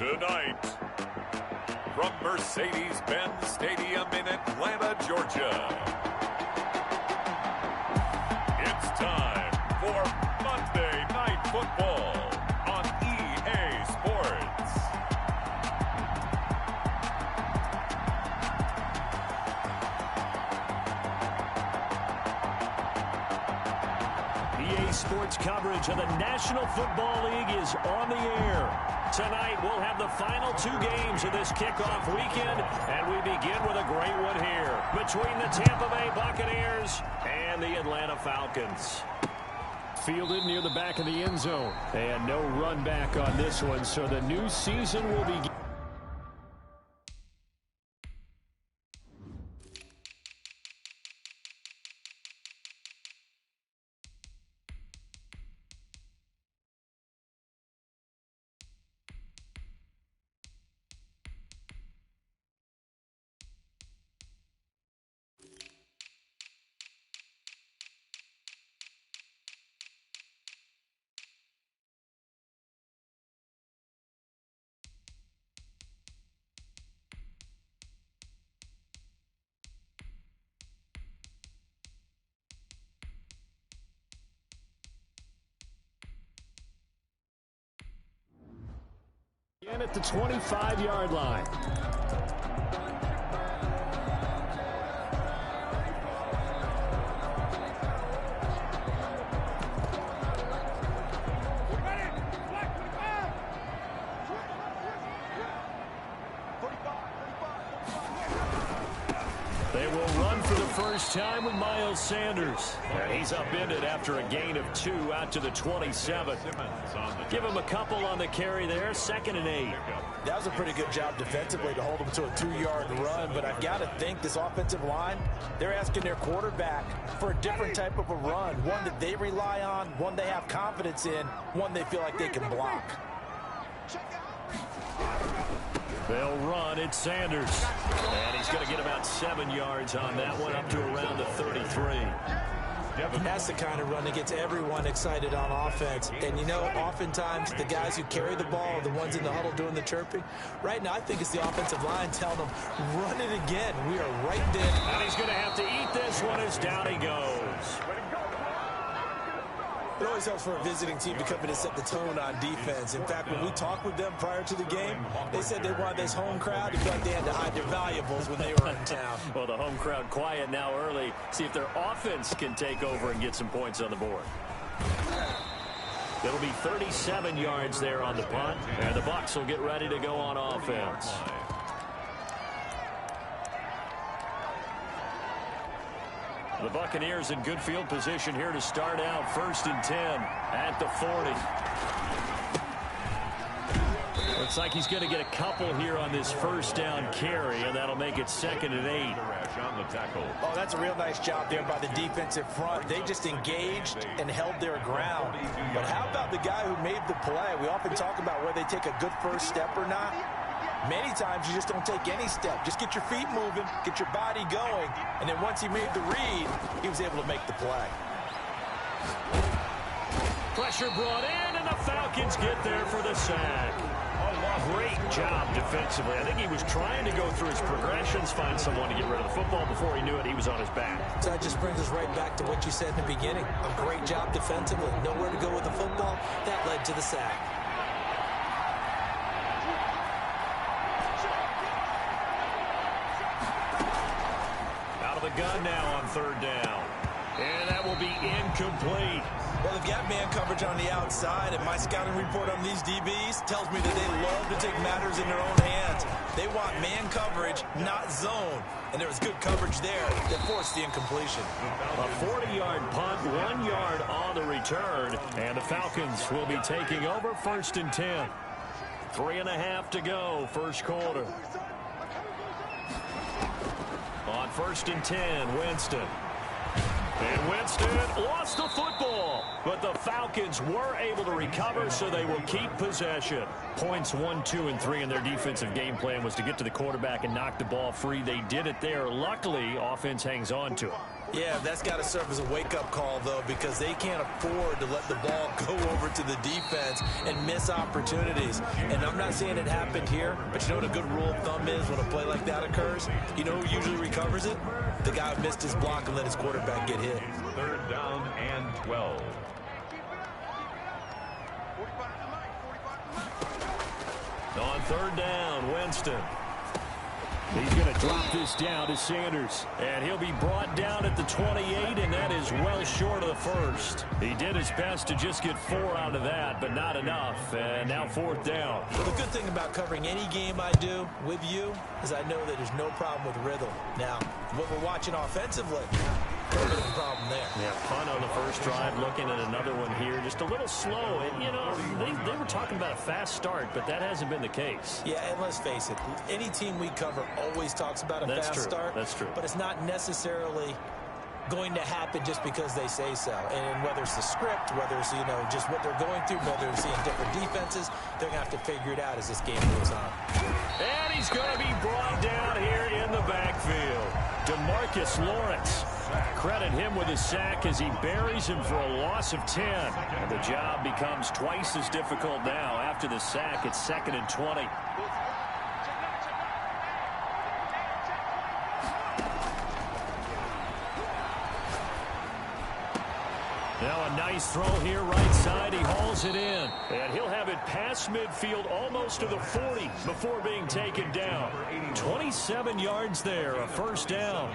Tonight, from Mercedes-Benz Stadium in Atlanta, Georgia, it's time for Monday Night Football on EA Sports. EA Sports coverage of the National Football League is on the air. Tonight, we'll have the final two games of this kickoff weekend, and we begin with a great one here between the Tampa Bay Buccaneers and the Atlanta Falcons. Fielded near the back of the end zone, and no run back on this one, so the new season will begin. And at the 25-yard line. They will run for the first time with Miles Sanders. And he's upended after a gain of 2 out to the 27. Give him a couple on the carry there, 2nd and 8. That was a pretty good job defensively to hold him to a 2-yard run, but I've got to think this offensive line, they're asking their quarterback for a different type of a run, one that they rely on, one they have confidence in, one they feel like they can block. They'll run. It's Sanders. And he's going to get about 7 yards on that one, up to around the 33. And that's the kind of run that gets everyone excited on offense. And, you know, oftentimes the guys who carry the ball are the ones in the huddle doing the chirping. Right now, I think it's the offensive line telling them, run it again. We are right there. And he's going to have to eat this one as down he goes. It always helps for a visiting team to come in and set the tone on defense. In fact, when we talked with them prior to the game, they said they wanted this home crowd to feel like they had to hide their valuables when they were in town. Well, the home crowd quiet now early. See if their offense can take over and get some points on the board. It'll be 37 yards there on the punt, and the Bucs will get ready to go on offense. The Buccaneers in good field position here to start out. 1st and 10 at the 40. Looks like he's going to get a couple here on this first down carry, and that'll make it 2nd and 8. Oh, that's a real nice job there by the defensive front. They just engaged and held their ground. But how about the guy who made the play? We often talk about whether they take a good first step or not. Many times you just don't take any step. Just get your feet moving, get your body going, and then once he made the read, he was able to make the play. Pressure brought in, and the Falcons get there for the sack. Great job defensively. I think he was trying to go through his progressions, find someone to get rid of the football. Before he knew it, he was on his back. So that just brings us right back to what you said in the beginning. A great job defensively. Nowhere to go with the football. That led to the sack. Gun now on 3rd down. And that will be incomplete. Well, they've got man coverage on the outside, and my scouting report on these DBs tells me that they love to take matters in their own hands. They want man coverage, not zone. And there was good coverage there that forced the incompletion. A 40-yard punt, 1 yard on the return, and the Falcons will be taking over 1st and 10. 3.5 to go, first quarter. On 1st and 10, Winston. And Winston lost the football. But the Falcons were able to recover, so they will keep possession. Points 1, 2, and 3 in their defensive game plan was to get to the quarterback and knock the ball free. They did it there. Luckily, offense hangs on to it. Yeah, that's got to serve as a wake-up call, though, because they can't afford to let the ball go over to the defense and miss opportunities. And I'm not saying it happened here, but you know what a good rule of thumb is when a play like that occurs? You know who usually recovers it? The guy who missed his block and let his quarterback get hit. 3rd down and 12. On 3rd down, Winston. He's going to drop this down to Sanders. And he'll be brought down at the 28, and that is well short of the first. He did his best to just get 4 out of that, but not enough. And now 4th down. Well, the good thing about covering any game I do with you is I know that there's no problem with rhythm. Now, what we're watching offensively, a little bit of a problem there. Yeah, punt on the first drive, looking at another one here. Just a little slow. And, you know, they were talking about a fast start, but that hasn't been the case. Yeah, and let's face it, any team we cover always talks about a fast start. That's true. But it's not necessarily going to happen just because they say so. And whether it's the script, whether it's, you know, just what they're going through, whether they're seeing different defenses, they're going to have to figure it out as this game goes on. And he's going to be brought down here in the backfield. DeMarcus Lawrence. Credit him with his sack as he buries him for a loss of 10. And the job becomes twice as difficult now. After the sack, it's 2nd and 20. Now a nice throw here right side. He hauls it in. And he'll have it past midfield almost to the 40 before being taken down. 27 yards there, a 1st down.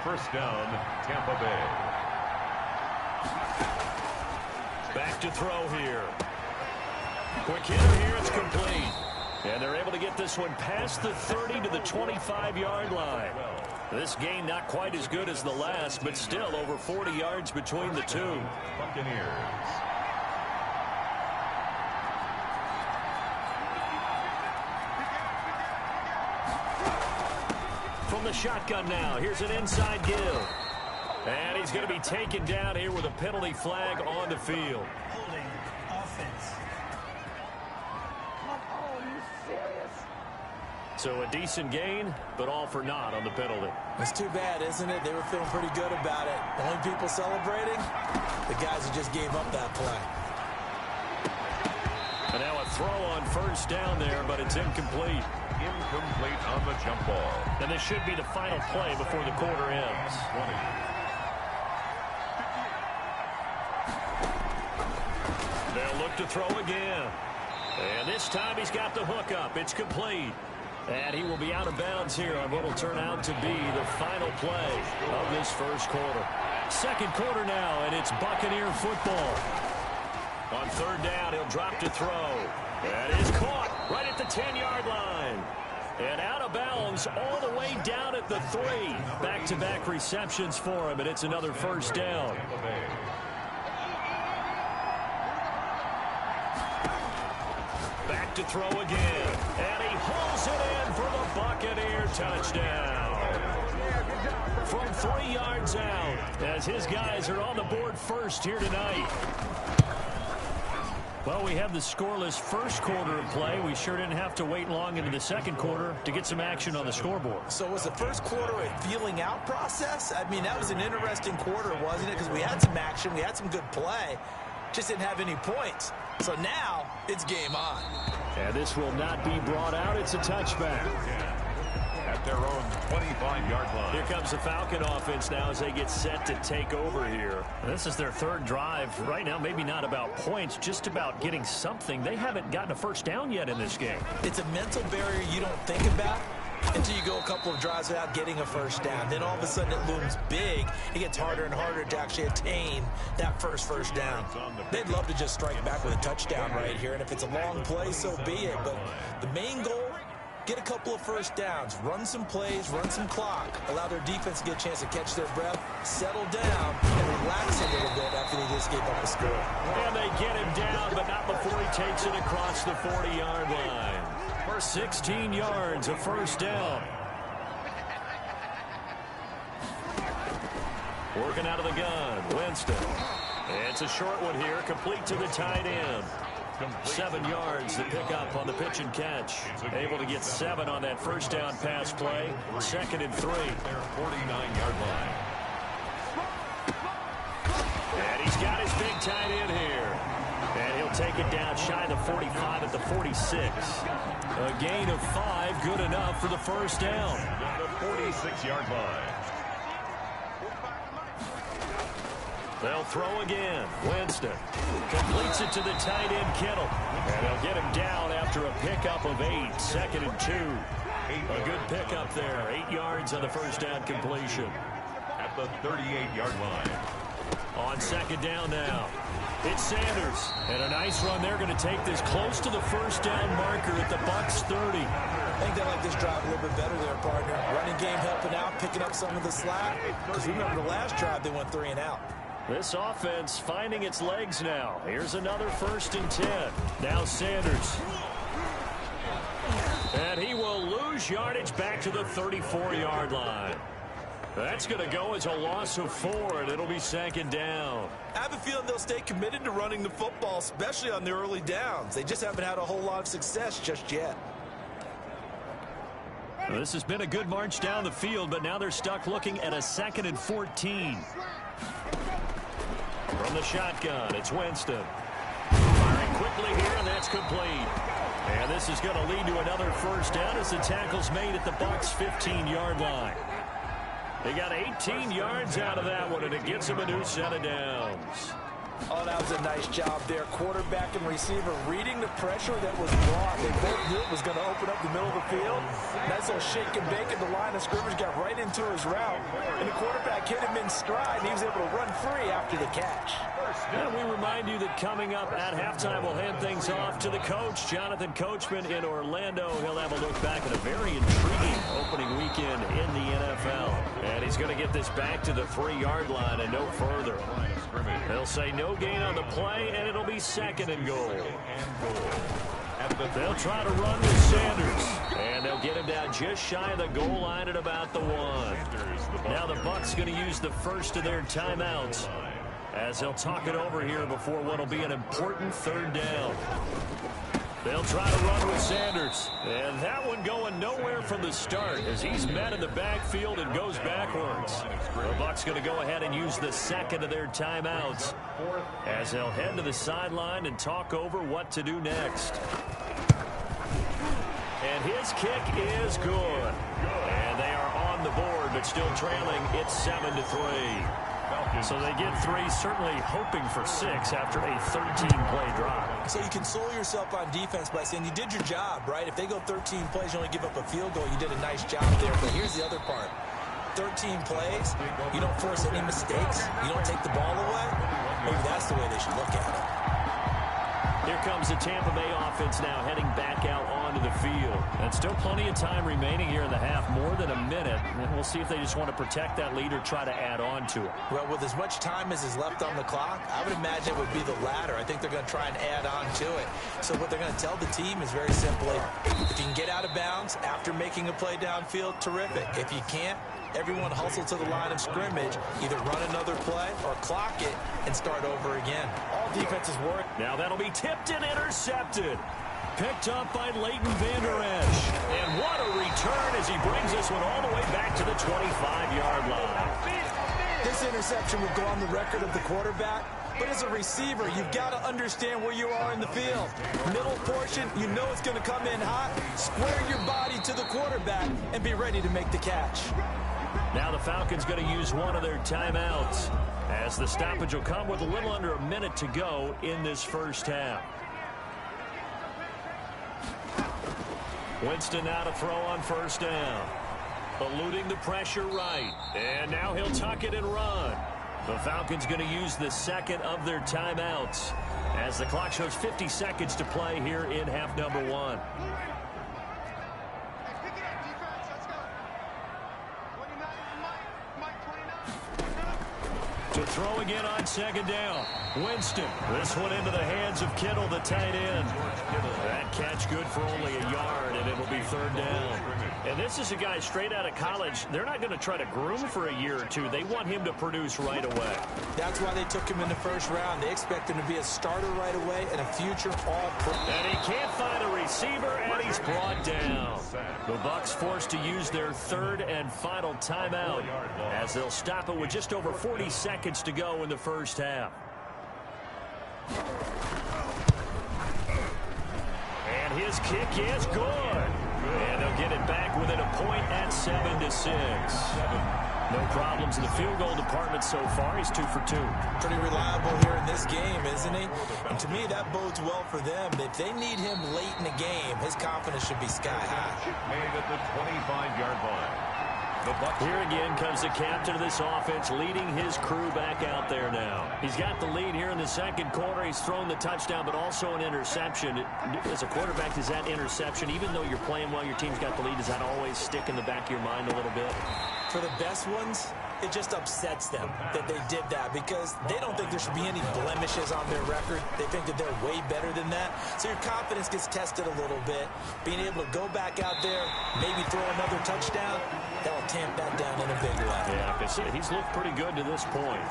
1st down, Tampa Bay. Back to throw here. Quick hitter here, it's complete. And they're able to get this one past the 30 to the 25-yard line. This game not quite as good as the last, but still over 40 yards between the two. Buccaneers. From the shotgun now, here's an inside give. And he's going to be taken down here with a penalty flag on the field. Holding offense. So a decent gain, but all for naught on the penalty. It's too bad, isn't it? They were feeling pretty good about it. The only people celebrating, the guys who just gave up that play. And now a throw on 1st down there, but it's incomplete. Incomplete on the jump ball. And this should be the final play before the quarter ends. 20. They'll look to throw again. And this time he's got the hook up. It's complete. And he will be out of bounds here on what will turn out to be the final play of this 1st quarter. 2nd quarter now, and it's Buccaneer football. On 3rd down, he'll drop to throw. That is caught right at the 10-yard line. And out of bounds all the way down at the 3. Back-to-back receptions for him, and it's another 1st down. Back to throw again. And he hauls it in for the Buccaneer touchdown. From 3 yards out, as his guys are on the board first here tonight. Well, we have the scoreless 1st quarter of play. We sure didn't have to wait long into the 2nd quarter to get some action on the scoreboard. So was the 1st quarter a feeling out process? I mean, that was an interesting quarter, wasn't it? Because we had some action, we had some good play, just didn't have any points. So now it's game on. And this will not be brought out. It's a touchback. At their own 25-yard line. Here comes the Falcon offense now as they get set to take over here. This is their 3rd drive. Right now, maybe not about points, just about getting something. They haven't gotten a 1st down yet in this game. It's a mental barrier you don't think about until you go a couple of drives without getting a 1st down. Then all of a sudden it looms big. It gets harder and harder to actually attain that first down. They'd love to just strike back with a touchdown right here, and if it's a long play, so be it. But the main goal, get a couple of 1st downs, run some plays, run some clock, allow their defense to get a chance to catch their breath, settle down, and relax a little bit after they just gave up a score. And they get him down, but not before he takes it across the 40-yard line. For 16 yards, a 1st down. Working out of the gun, Winston. It's a short one here, complete to the tight end. 7 yards to pick up on the pitch and catch. Able to get 7 on that first down pass play. 2nd and 3. Their 49-yard line. And he's got his big tight end here. And he'll take it down shy of the 45 at the 46. A gain of 5, good enough for the first down. The 46-yard line. They'll throw again. Winston completes it to the tight end, Kittle. And they'll get him down after a pickup of 8. 2nd and 2. A good pickup there. 8 yards on the first down completion. At the 38-yard line. On 2nd down now. It's Sanders. And a nice run. They're going to take this close to the first down marker at the Bucs 30. I think they like this drive a little bit better there, partner. Running game helping out, picking up some of the slack. Because remember the last drive, they went 3 and out. This offense finding its legs now. Here's another 1st and 10. Now Sanders. And he will lose yardage back to the 34-yard line. That's going to go as a loss of 4, and it'll be 2nd down. I have a feeling they'll stay committed to running the football, especially on the early downs. They just haven't had a whole lot of success just yet. Well, this has been a good march down the field, but now they're stuck looking at a 2nd and 14. From the shotgun, it's Winston. Firing quickly here, and that's complete. And this is going to lead to another first down as the tackle's made at the Bucs' 15-yard line. They got 18 yards out of that one, and it gets them a new set of downs. Oh, that was a nice job there. Quarterback and receiver reading the pressure that was brought. They both knew it was going to open up the middle of the field. Nice little shake and bake at the line of scrimmage, got right into his route. And the quarterback hit him in stride, and he was able to run free after the catch. And we remind you that coming up at halftime, we'll hand things off to the coach, Jonathan Coachman in Orlando. He'll have a look back at a very intriguing opening weekend in the NFL. And he's going to get this back to the 3-yard line and no further. They'll say no gain on the play, and it'll be 2nd and goal. They'll try to run with Sanders, and they'll get him down just shy of the goal line at about the 1. Now the Bucs going to use the first of their timeouts as they'll talk it over here before what will be an important 3rd down. They'll try to run with Sanders, and that one going nowhere from the start as he's met in the backfield and goes backwards. The Bucs going to go ahead and use the 2nd of their timeouts as they'll head to the sideline and talk over what to do next. And his kick is good. And they are on the board, but still trailing. It's 7-3. So they get 3, certainly hoping for 6 after a 13-play drive. So you console yourself on defense by saying you did your job, right? If they go 13 plays, you only give up a field goal. You did a nice job there. But here's the other part. 13 plays, you don't force any mistakes. You don't take the ball away. Maybe that's the way they should look at it. Here comes the Tampa Bay offense now heading back out onto the field. And still plenty of time remaining here in the half, more than a minute. And we'll see if they just want to protect that lead or try to add on to it. Well, with as much time as is left on the clock, I would imagine it would be the latter. I think they're going to try and add on to it. So what they're going to tell the team is very simply, if you can get out of bounds after making a play downfield, terrific. If you can't, everyone hustle to the line of scrimmage, either run another play or clock it and start over again. All defenses work. Now that'll be tipped and intercepted. Picked up by Leighton Vander Esch. And what a return as he brings this one all the way back to the 25-yard line. This interception will go on the record of the quarterback. But as a receiver, you've got to understand where you are in the field. Middle portion, you know it's going to come in hot. Square your body to the quarterback and be ready to make the catch. Now the Falcons going to use one of their timeouts as the stoppage will come with a little under a minute to go in this first half. Winston now to throw on first down. Eluding the pressure right. And now he'll tuck it and run. The Falcons going to use the 2nd of their timeouts as the clock shows 50 seconds to play here in half number 1. To throw again on second down. Winston. This one into the hands of Kittle, the tight end. That catch good for only a yard, and it'll be third down. And this is a guy straight out of college. They're not going to try to groom for a year or two. They want him to produce right away. That's why they took him in the first round. They expect him to be a starter right away and a future all-pro. And he can't find a receiver, and he's brought down. The Bucs forced to use their third and final timeout as they'll stop it with just over 40 seconds to go in the first half. And his kick is good. And they'll get it back within a point at 7-6. No problems in the field goal department so far. He's 2 for 2. Pretty reliable here in this game, isn't he? And to me, that bodes well for them. If they need him late in the game, his confidence should be sky high. Made at the 25-yard line. Here again comes the captain of this offense, leading his crew back out there now. He's got the lead here in the second quarter. He's thrown the touchdown, but also an interception. As a quarterback, does that interception, even though you're playing well, your team's got the lead, does that always stick in the back of your mind a little bit? For the best ones, it just upsets them that they did that because they don't think there should be any blemishes on their record. They think that they're way better than that. So your confidence gets tested a little bit. Being able to go back out there, maybe throw another touchdown, that'll tamp that down in a big way. Yeah, I can see it. He's looked pretty good to this point.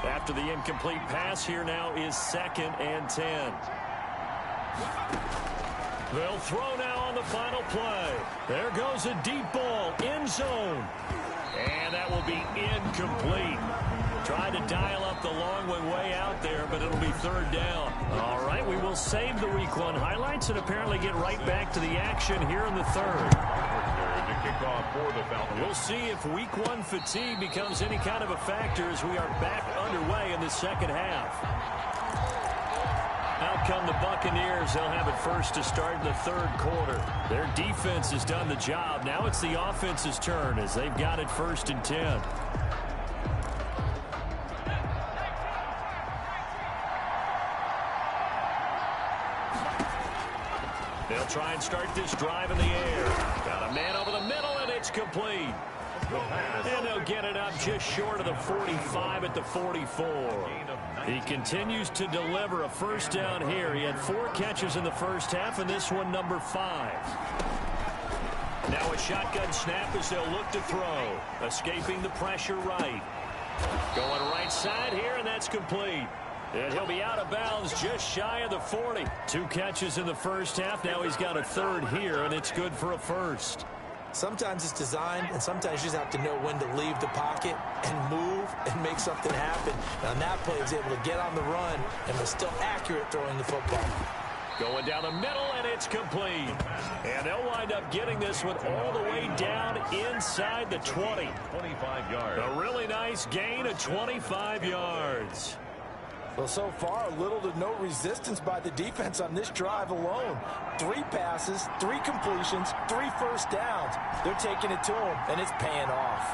After the incomplete pass, here now is 2nd and 10. They'll throw now on the final play. There goes a deep ball, end zone. And that will be incomplete. Tried to dial up the long one way out there, but it'll be third down. All right, we will save the Week 1 highlights and apparently get right back to the action here in the third. We'll see if Week 1 fatigue becomes any kind of a factor as we are back underway in the second half. Out come the Buccaneers. They'll have it first to start in the third quarter. Their defense has done the job. Now it's the offense's turn as they've got it 1st and 10. They'll try and start this drive in the air. Got a man over the middle, and it's complete. And they'll get it up just short of the 45 at the 44. He continues to deliver a first down here. He had 4 catches in the first half, and this one number 5. Now a shotgun snap as they'll look to throw. Escaping the pressure right. Going right side here, and that's complete. And he'll be out of bounds just shy of the 40. 2 catches in the first half. Now he's got a third here, and it's good for a first. Sometimes it's designed, and sometimes you just have to know when to leave the pocket and move and make something happen. And on that play, he was able to get on the run and was still accurate throwing the football. Going down the middle, and it's complete. And they'll wind up getting this one all the way down inside the 20. 25 yards. A really nice gain of 25 yards. Well, so far, little to no resistance by the defense on this drive alone. 3 passes, 3 completions, 3 first downs. They're taking it to him, and it's paying off.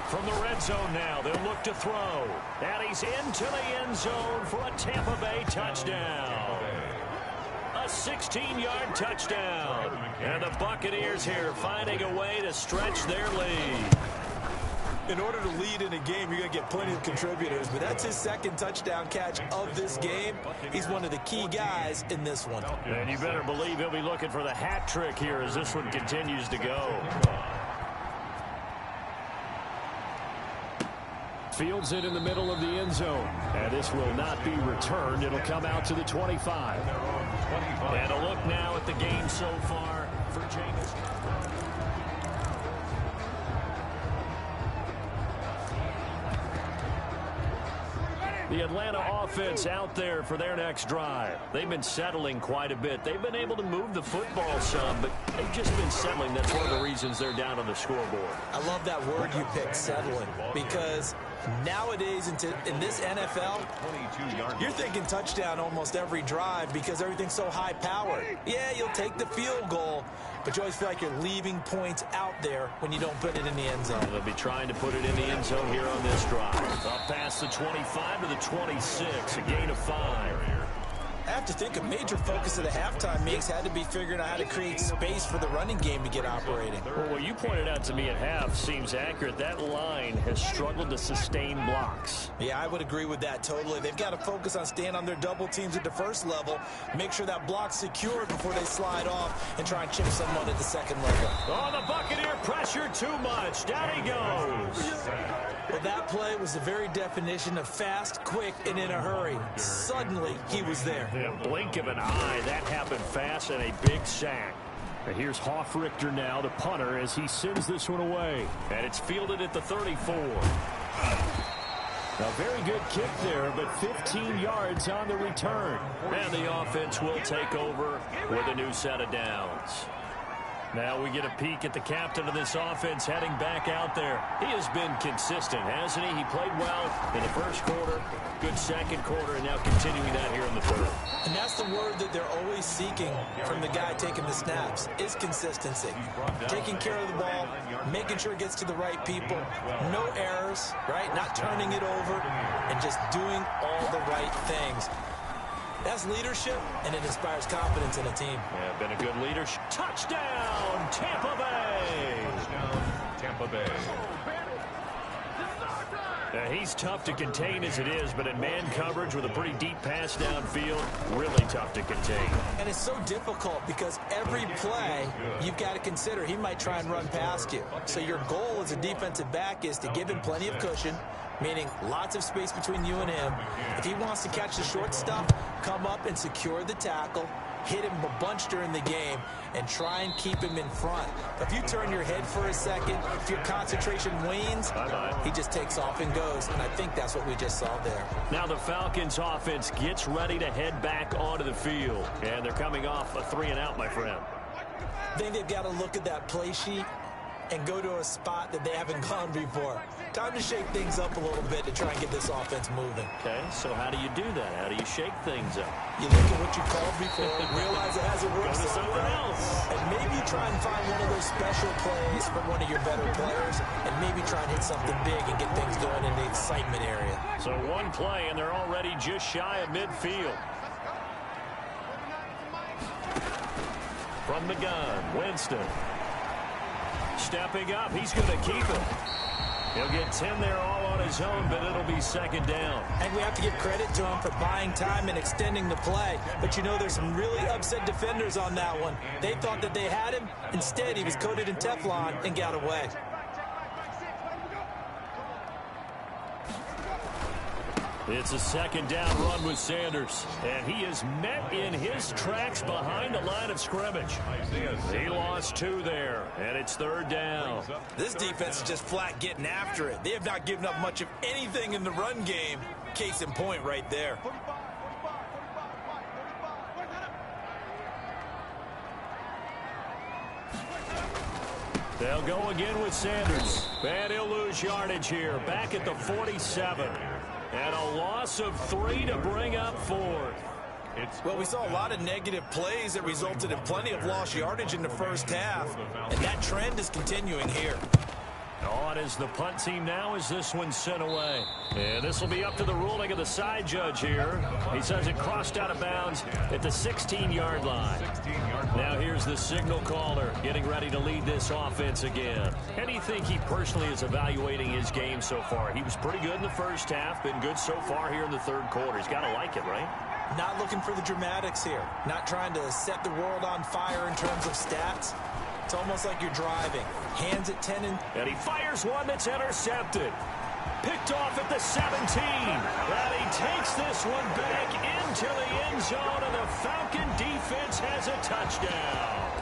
From the red zone now, they'll look to throw. And he's into the end zone for a Tampa Bay touchdown. A 16-yard touchdown. And the Buccaneers here finding a way to stretch their lead. In order to lead in a game, you're going to get plenty of contributors, but that's his 2nd touchdown catch of this game. He's one of the key guys in this one. And you better believe he'll be looking for the hat trick here as this one continues to go. Fields it in the middle of the end zone. And this will not be returned. It'll come out to the 25. And a look now at the game so far for James. The Atlanta offense out there for their next drive. They've been settling quite a bit. They've been able to move the football some, but they've just been settling. That's one of the reasons they're down on the scoreboard. I love that word you picked, settling, because nowadays in this NFL, you're thinking touchdown almost every drive because everything's so high-powered. Yeah, you'll take the field goal, but you always feel like you're leaving points out there when you don't put it in the end zone. They'll be trying to put it in the end zone here on this drive. Up past the 25 to the 26, a gain of 5. have to think a major focus of the halftime mix had to be figuring out how to create space for the running game to get operating. Well, what you pointed out to me at half seems accurate. That line has struggled to sustain blocks. Yeah, I would agree with that totally. They've got to focus on staying on their double teams at the first level, make sure that block's secured before they slide off and try and chip someone at the second level. Oh, the Buccaneer pressure too much. Down he goes. Well, that play was the very definition of fast, quick, and in a hurry. Suddenly, he was there. In a blink of an eye, that happened fast, and a big sack. And here's Hoffrichter now, the punter, as he sends this one away. And it's fielded at the 34. A very good kick there, but 15 yards on the return. And the offense will take over with a new set of downs. Now we get a peek at the captain of this offense heading back out there. He has been consistent, hasn't he? He played well in the first quarter, good second quarter, and now continuing that here in the third. And that's the word that they're always seeking from the guy taking the snaps, is consistency. Taking care of the ball, making sure it gets to the right people, no errors, right? Not turning it over, and just doing all the right things. That's leadership, and it inspires confidence in a team. Yeah, been a good leader. Touchdown, Tampa Bay! Touchdown, Tampa Bay. He's tough to contain as it is, but in man coverage with a pretty deep pass downfield, really tough to contain. And it's so difficult because every play you've got to consider he might try and run past you. So your goal as a defensive back is to give him plenty of cushion, meaning lots of space between you and him. If he wants to catch the short stuff, come up and secure the tackle, hit him a bunch during the game, and try and keep him in front. If you turn your head for a second, if your concentration wanes, he just takes off and goes, and I think that's what we just saw there. Now the Falcons offense gets ready to head back onto the field, and they're coming off a 3-and-out, my friend. I think they've got to look at that play sheet and go to a spot that they haven't gone before. Time to shake things up a little bit to try and get this offense moving. Okay, so how do you do that? How do you shake things up? You look at what you called before, realize it hasn't worked Go to something else. and maybe try and find one of those special plays from one of your better players, and maybe try and hit something big and get things going in the excitement area. So one play, and they're already just shy of midfield. From the gun, Winston. Stepping up, he's going to keep it. He'll get 10 there all on his own, but it'll be second down. And we have to give credit to him for buying time and extending the play. But you know, there's some really upset defenders on that one. They thought that they had him. Instead, he was coated in Teflon and got away. It's a second down run with Sanders, and he is met in his tracks behind the line of scrimmage. He lost 2 there, and it's third down. This defense is just flat getting after it. They have not given up much of anything in the run game. Case in point right there. They'll go again with Sanders, and he'll lose yardage here, back at the 47. And a loss of 3 to bring up 4th. Well, we saw a lot of negative plays that resulted in plenty of lost yardage in the first half, and that trend is continuing here. On is the punt team now as this one's sent away. And this will be up to the ruling of the side judge here. He says it crossed out of bounds at the 16-yard line. Now here's the signal caller getting ready to lead this offense again. How do you think he personally is evaluating his game so far? He was pretty good in the first half, been good so far here in the third quarter. He's got to like it, right? Not looking for the dramatics here. Not trying to set the world on fire in terms of stats. It's almost like you're driving. Hands at 10 and he fires one that's intercepted. Picked off at the 17. And he takes this one back into the end zone, and the Falcon defense has a touchdown.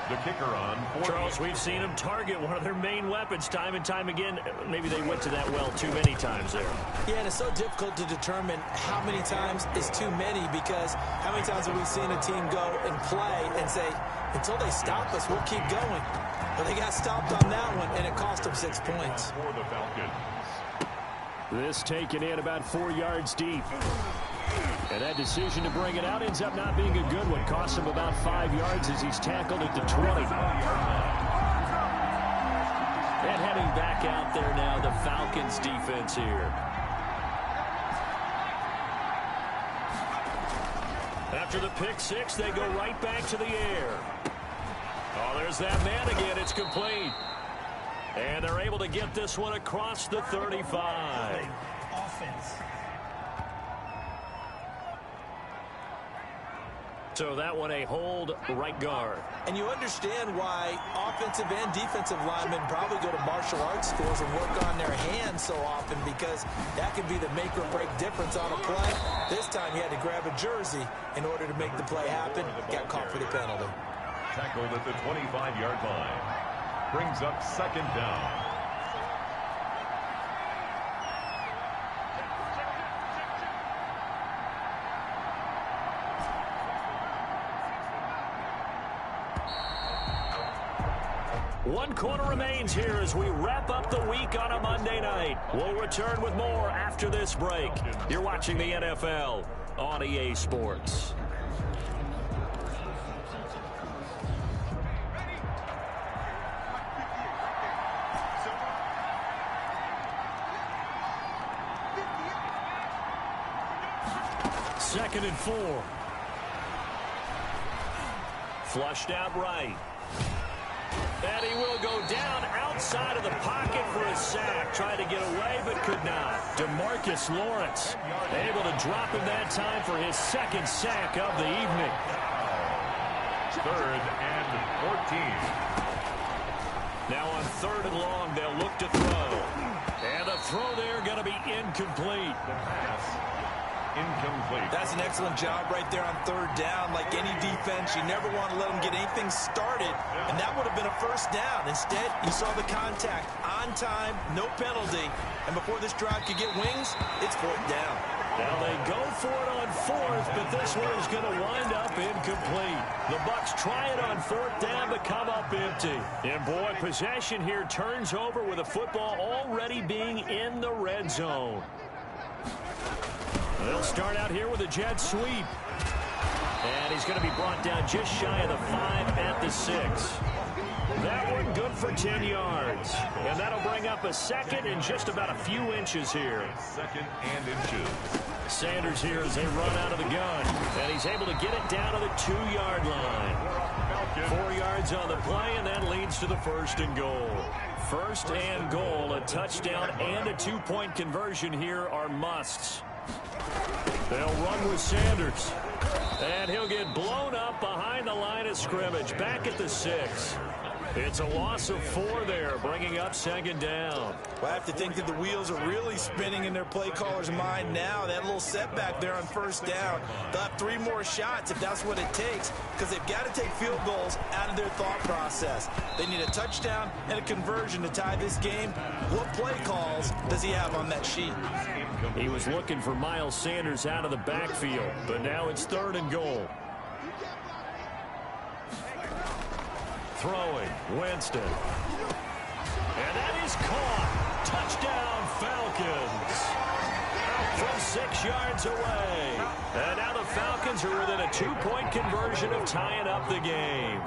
The kicker on. Charles, we've seen them target one of their main weapons time and time again. Maybe they went to that well too many times there. Yeah, and it's so difficult to determine how many times is too many, because how many times have we seen a team go and play and say, until they stop us, we'll keep going. But they got stopped on that one, and it cost them 6 points. For the Falcons. This taken in about 4 yards deep. And that decision to bring it out ends up not being a good one. Costs him about 5 yards as he's tackled at the 20. And heading back out there now, the Falcons defense here. After the pick six, they go right back to the air. Oh, there's that man again. It's complete. And they're able to get this one across the 35. Offense. So that one a hold right guard. And you understand why offensive and defensive linemen probably go to martial arts schools and work on their hands so often, because that could be the make or break difference on a play. This time he had to grab a jersey in order to make the play happen. Got caught for the penalty. Tackled at the 25-yard line. Brings up second down. One quarter remains here as we wrap up the week on a Monday night. We'll return with more after this break. You're watching the NFL on EA Sports. Second and 4. Flushed out right. And he will go down outside of the pocket for a sack. Tried to get away, but could not. DeMarcus Lawrence able to drop him that time for his second sack of the evening. 3rd and 14. Now on 3rd and long, they'll look to throw. And the throw there going to be incomplete. The pass incomplete. That's an excellent job right there on 3rd down. Like any defense, you never want to let them get anything started, and that would have been a first down. Instead, you saw the contact on time, no penalty, and before this drive could get wings, it's 4th down. Now they go for it on 4th, but this one is going to wind up incomplete. The Bucs try it on 4th down, but come up empty. And boy, possession here turns over with the football already being in the red zone. They'll start out here with a jet sweep. And he's going to be brought down just shy of the 5 at the 6. That one good for 10 yards. And that'll bring up a second and just about a few inches here. Second and inches. Sanders here as they run out of the gun. And he's able to get it down to the 2-yard line. 4 yards on the play, and that leads to the 1st and goal. 1st and goal, a touchdown and a 2-point conversion here are musts. They'll run with Sanders. And he'll get blown up behind the line of scrimmage. Back at the 6. It's a loss of 4 there, bringing up 2nd down. Well, I have to think that the wheels are really spinning in their play caller's mind now. That little setback there on 1st down. They'll have 3 more shots if that's what it takes, because they've got to take field goals out of their thought process. They need a touchdown and a conversion to tie this game. What play calls does he have on that sheet? He was looking for Miles Sanders out of the backfield, but now it's 3rd and goal. Throwing, Winston. And that is caught. Touchdown, Falcons. From 6 yards away. And now the Falcons are within a 2-point conversion of tying up the game.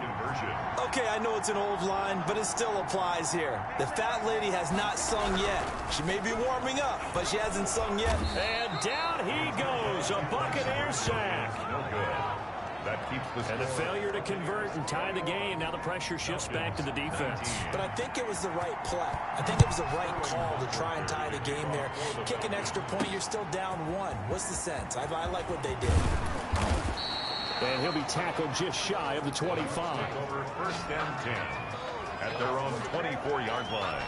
Okay, I know it's an old line, but it still applies here. The fat lady has not sung yet. She may be warming up, but she hasn't sung yet. And down he goes. A Buccaneer sack. No good. That keeps the and the failure to convert and tie the game. Now the pressure shifts back to the defense. But I think it was the right play. I think it was the right call to try and tie the game there. Kick an extra point, you're still down 1. What's the sense? I like what they did. And he'll be tackled just shy of the 25. Over 1st and 10 at their own 24-yard line.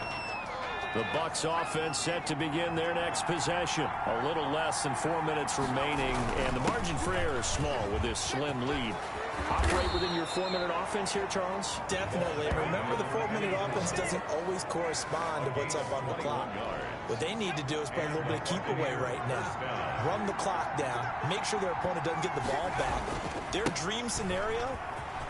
The Bucs offense set to begin their next possession. A little less than 4 minutes remaining, and the margin for error is small with this slim lead. Operate within your 4-minute offense here, Charles? Definitely. And remember, the 4-minute offense doesn't always correspond to what's up on the clock. What they need to do is play a little bit of keep away right now. Run the clock down. Make sure their opponent doesn't get the ball back. Their dream scenario,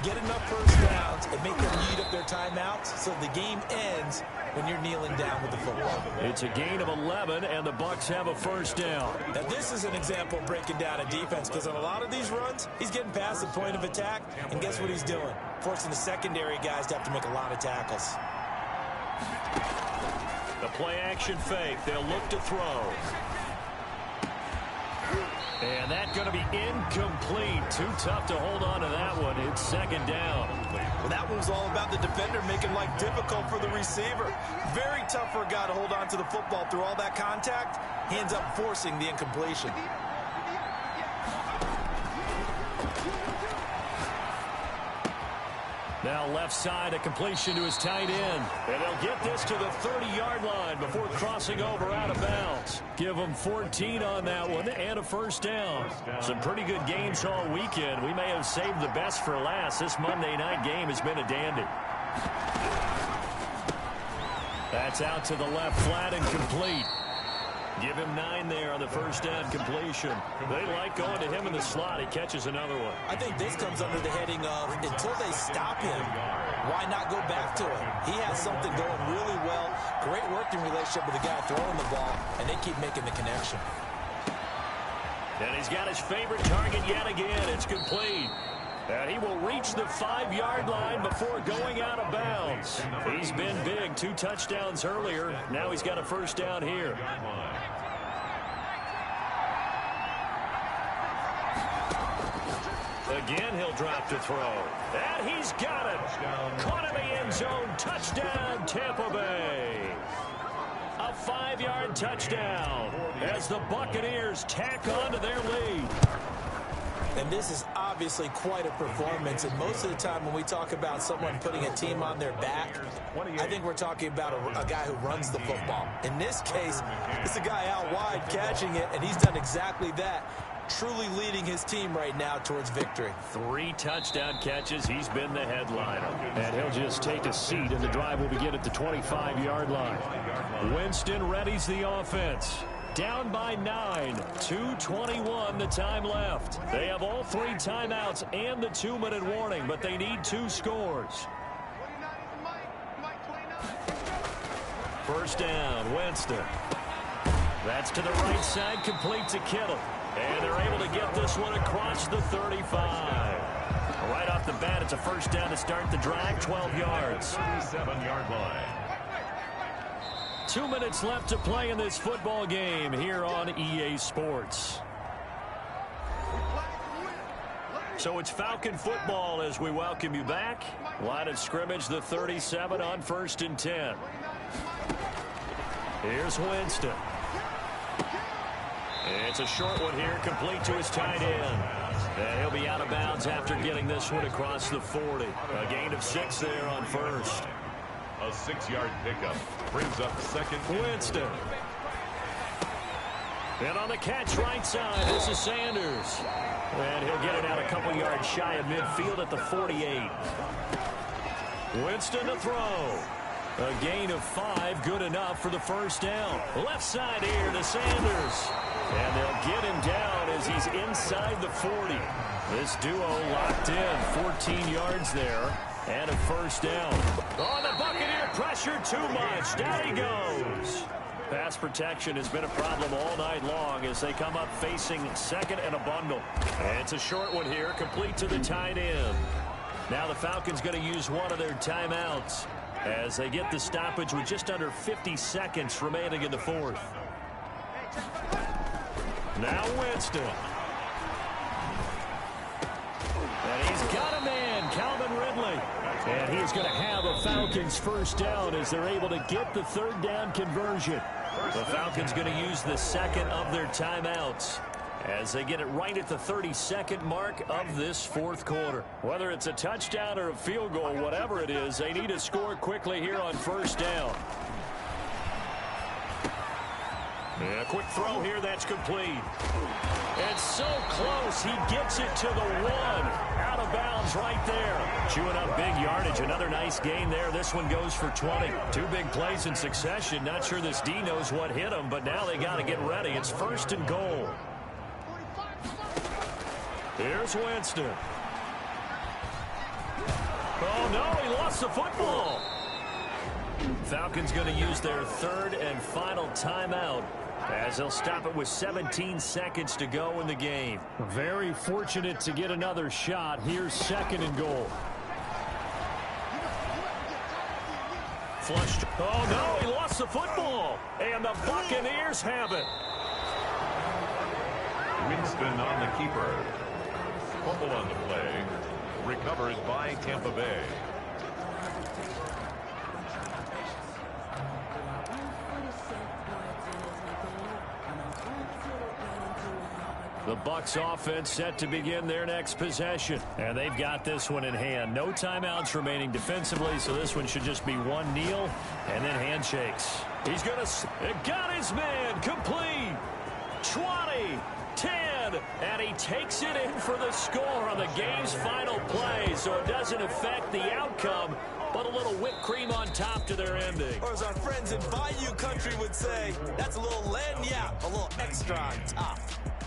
get enough first downs and make them eat up their timeouts so the game ends when you're kneeling down with the football. It's a gain of 11, and the Bucs have a 1st down. Now, this is an example of breaking down a defense, because on a lot of these runs, he's getting past the point of attack, and guess what he's doing? Forcing the secondary guys to have to make a lot of tackles. The play-action fake. They'll look to throw. And that's going to be incomplete. Too tough to hold on to that one. It's second down. Well, that one was all about the defender making life difficult for the receiver. Very tough for a guy to hold on to the football through all that contact. He ends up forcing the incompletion. Now left side, a completion to his tight end. And they'll get this to the 30-yard line before crossing over out of bounds. Give them 14 on that one and a first down. Some pretty good games all weekend. We may have saved the best for last. This Monday night game has been a dandy. That's out to the left, flat and complete. Give him 9 there on the first down completion. They like going to him in the slot. He catches another one. I think this comes under the heading of until they stop him, why not go back to him? He has something going really well. Great working relationship with the guy throwing the ball, and they keep making the connection. And he's got his favorite target yet again. It's complete. And he will reach the 5-yard line before going out of bounds. He's been big. 2 touchdowns earlier. Now he's got a first down here. Again, he'll drop to throw. And he's got it. Caught in the end zone. Touchdown, Tampa Bay. A 5-yard touchdown as the Buccaneers tack on to their lead. And this is obviously quite a performance. And most of the time when we talk about someone putting a team on their back, I think we're talking about a guy who runs the football. In this case, it's a guy out wide catching it, and he's done exactly that. Truly leading his team right now towards victory. 3 touchdown catches. He's been the headliner. And he'll just take a seat, and the drive will begin at the 25-yard line. Winston readies the offense. Down by 9, 2:21 the time left. They have all 3 timeouts and the 2-minute warning, but they need 2 scores. First down, Winston. That's to the right side, complete to Kittle. And they're able to get this one across the 35. Right off the bat, it's a first down to start the drive, 12 yards. 37-yard line. 2 minutes left to play in this football game here on EA Sports. So it's Falcon football as we welcome you back. Line of scrimmage, the 37 on 1st and 10. Here's Winston. It's a short one here, complete to his tight end. And he'll be out of bounds after getting this one across the 40. A gain of 6 there on first. A 6-yard pickup brings up second. Winston. And on the catch right side, this is Sanders. And he'll get it out a couple yards shy of midfield at the 48. Winston to throw. A gain of 5, good enough for the first down. Left side here to Sanders. And they'll get him down as he's inside the 40. This duo locked in, 14 yards there. And a first down. Oh, the Buccaneer pressure too much. Down he goes. Pass protection has been a problem all night long as they come up facing second and a bundle. And it's a short one here, complete to the tight end. Now the Falcons going to use one of their timeouts as they get the stoppage with just under 50 seconds remaining in the 4th. Now Winston. And he's got a man, Calvin Ridley. And he is going to have a Falcons first down as they're able to get the 3rd down conversion. The Falcons going to use the second of their timeouts as they get it right at the 32nd mark of this 4th quarter. Whether it's a touchdown or a field goal, whatever it is, they need to score quickly here on first down. And a quick throw here, that's complete. And so close, he gets it to the 1. Out of bounds right there. Chewing up big yardage, another nice gain there. This one goes for 20. 2 big plays in succession. Not sure this D knows what hit him, but now they got to get ready. It's 1st and goal. Here's Winston. Oh, no, he lost the football. Falcons going to use their 3rd and final timeout as they'll stop it with 17 seconds to go in the game. Very fortunate to get another shot. Here's 2nd and goal. Flushed. Oh, no, he lost the football. And the Buccaneers have it. Winston on the keeper. Fumble on the play. Recovered by Tampa Bay. The Bucs offense set to begin their next possession. And they've got this one in hand. No timeouts remaining defensively, so this one should just be one kneel and then handshakes. He's going to got his man complete. 20, 10, and he takes it in for the score on the game's final play, so it doesn't affect the outcome, but a little whipped cream on top to their ending. Or as our friends in Bayou Country would say, that's a little lagniappe, a little extra on top.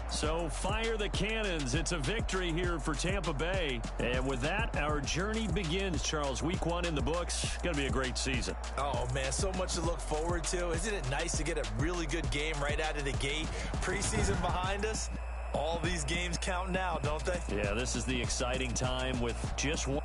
So fire the cannons. It's a victory here for Tampa Bay. And with that, our journey begins, Charles. Week 1 in the books. Going to be a great season. Oh, man, so much to look forward to. Isn't it nice to get a really good game right out of the gate? Preseason behind us. All these games count now, don't they? Yeah, this is the exciting time with just one.